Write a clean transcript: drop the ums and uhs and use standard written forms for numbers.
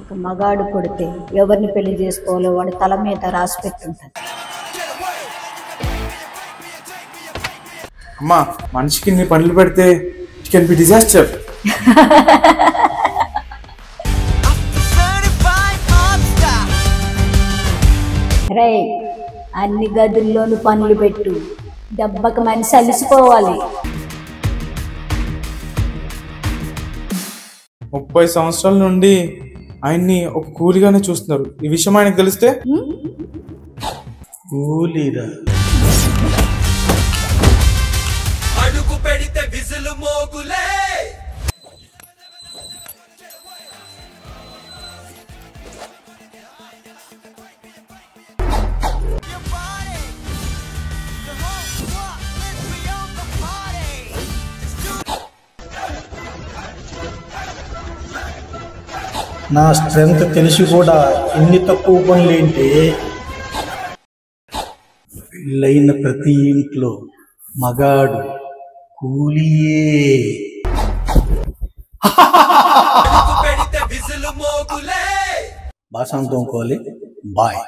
ఒక మగాడు కొడితే ఎవరిని పెళ్లి చేసుకోవాలో వాడి తల మీద రాసి పెట్టుంటది. అమ్మా, మనిషికి ఇన్ని పనులు పెడితే ఇట్ కెన్ బి డిజాస్టర్. రే, అన్ని గదుల్లోనూ పనులు పెట్టు, దెబ్బకి మనిషి అలిసిపోవాలి. 30 సంవత్సరాల నుండి ఆయన్ని ఒక కూలిగానే చూస్తున్నారు. ఈ విషయం ఆయనకు తెలిస్తే కూలీరా అడుగు పెడితే విజులు మోగులే. నా స్ట్రెంగ్త్ తెలిసి కూడా ఎన్ని తక్కువ పనులేంటి. పెళ్ళైన ప్రతి ఇంట్లో మగాడు కూలియే. పెడితే విజులు మోగులే. బాసాంతం కోలి బాయ్.